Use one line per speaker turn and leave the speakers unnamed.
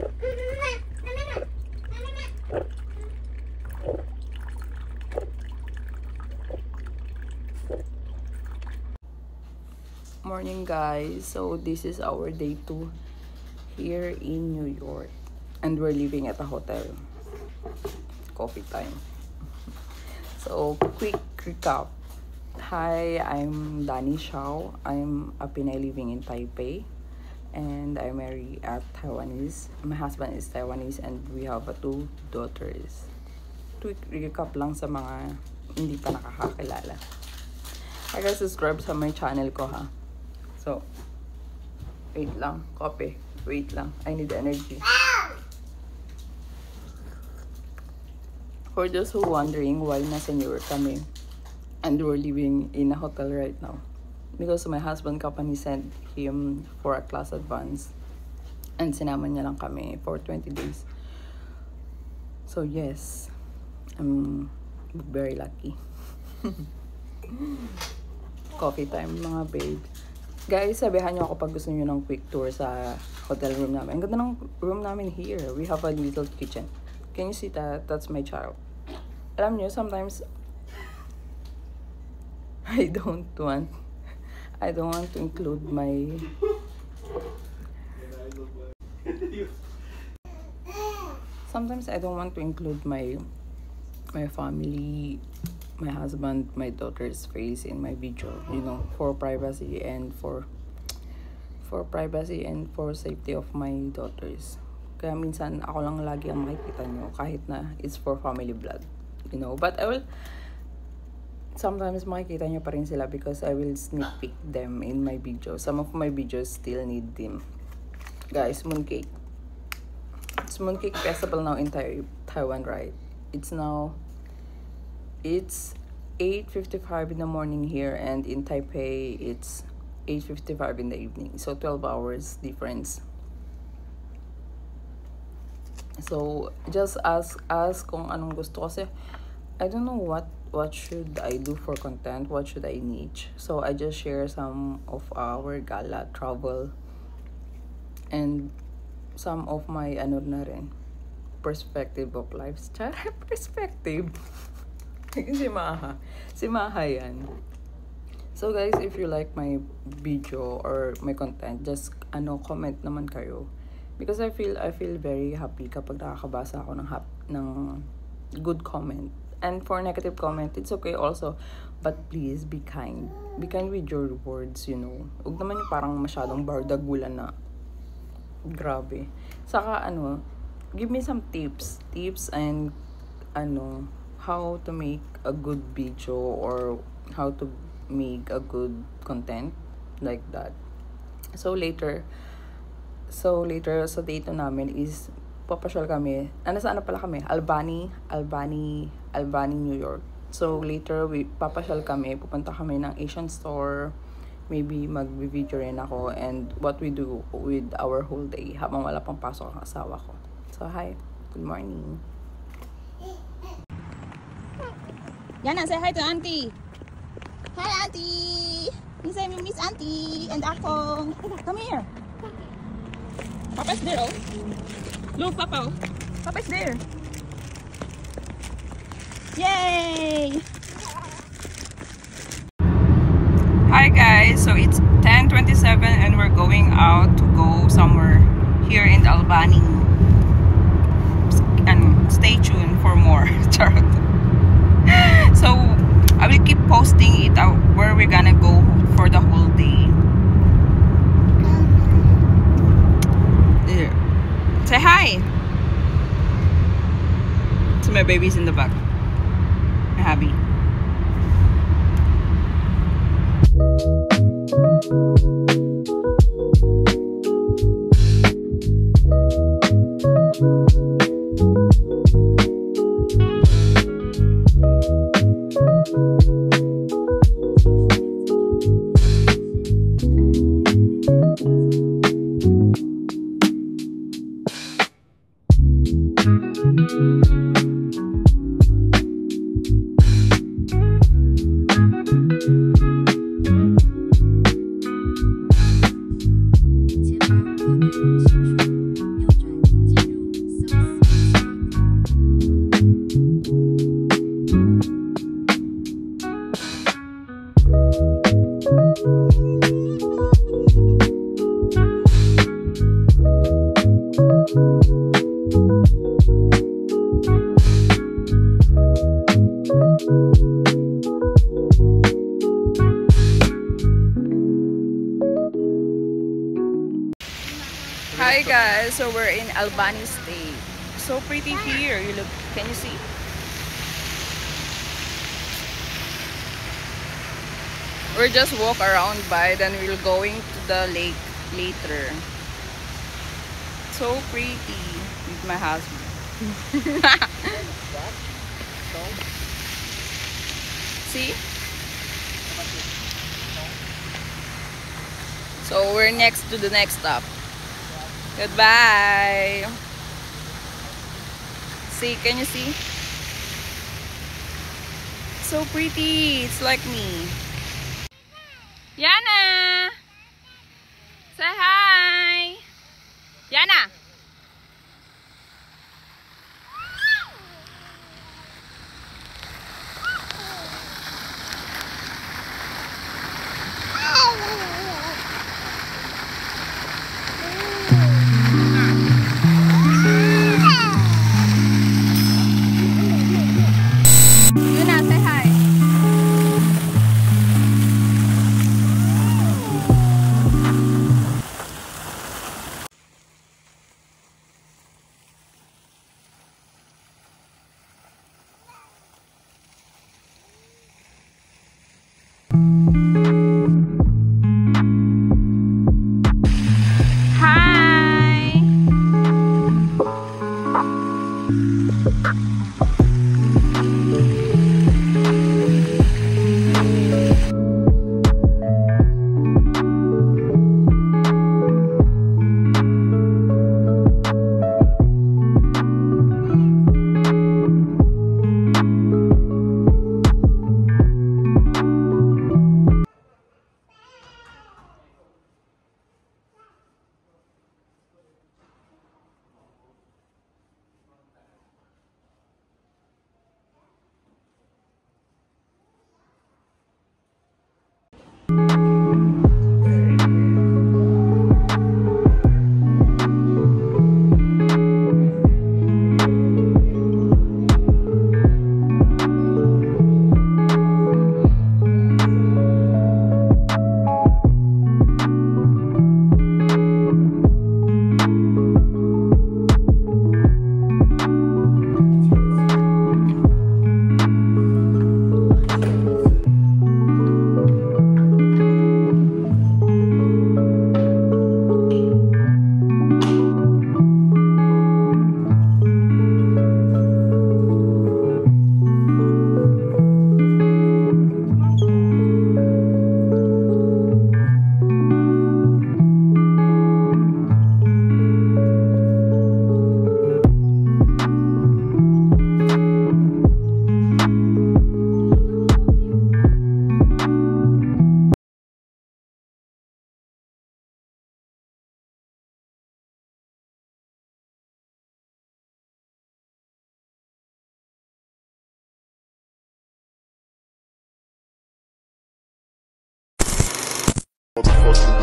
Morning guys, so this is our day 2 here in New York and we're living at a hotel. Coffee time. So quick recap. Hi, I'm Danny Xiao. I'm a Pinay living in Taipei and I marry a Taiwanese. My husband is Taiwanese and we have 2 daughters. Quick recap lang sa mga hindi pa nakakakilala. I guys, subscribe sa my channel ko ha. So, wait lang. Coffee. Wait lang. I need energy. For those who wondering why nasa New York kami and we're living in a hotel right now. Because my husband company sent him for a class advance. And sinama niya lang kami for 20 days. So, yes. I'm very lucky. Coffee time, mga babe. Guys, sabihan nyo ako pag gusto nyo ng quick tour sa hotel room namin. Ang ganda ng room namin here. We have a little kitchen. Can you see that? That's my child. Alam nyo, sometimes I don't want to include my my family, my husband, my daughter's face in my video, you know, for privacy and for safety of my daughters. Kaya minsan ako lang lagi ang makikita nyo kahit na it's for family vlog, you know. But I will sometimes makikita nyo pa rin sila because I will sneak peek them in my video. Some of my videos still need them. Guys, mooncake. It's Mooncake Festival now in Taiwan, right? It's 8:55 in the morning here, and in Taipei it's 8:55 in the evening. So 12 hours difference. So just ask kung anong gusto, kasi I don't know what should I do for content, what should I niche. So I just share some of our gala travel and some of my ano na rin, perspective of life. Perspective. Si Maha yan. So guys, if you like my video or my content, just comment naman kayo. Because I feel very happy kapag nakakabasa ako ng good comment. And for negative comment, it's okay also. But please, be kind. Be kind with your words, you know. Huwag naman yung parang masyadong bardagulan na grabe. Saka give me some tips and how to make a good video or how to make a good content like that. So later sa date namin is papasyal kami. Saan pala kami? Albany, New York. So later papasyal kami, pupunta kami ng Asian store. Maybe mag-video rin ako and what we do with our whole day habang wala pang pasok ang asawa ko. So hi, good morning.
Yana, say hi to Auntie. Hi, Auntie. You say me miss Auntie and Akong. Come here. Papa's there, oh. Look, Papa. Papa's there. Yay!
Hi guys, so it's 10:27 and we're going out to go somewhere here in Albany. And stay tuned for more. Charot. So I will keep posting it out where we're gonna go for the whole day. There. Say hi. So my baby's in the back. My hubby. Hi guys, so we're in Albany State. So pretty here. You look, can you see? We're just walk around by, then we're going to the lake later. So pretty with my husband. See? So we're next to the next stop. Goodbye. See, can you see? So pretty. It's like me. Yana! Say hi! Yana! Yuna, say hi! Hi!
Motherfucking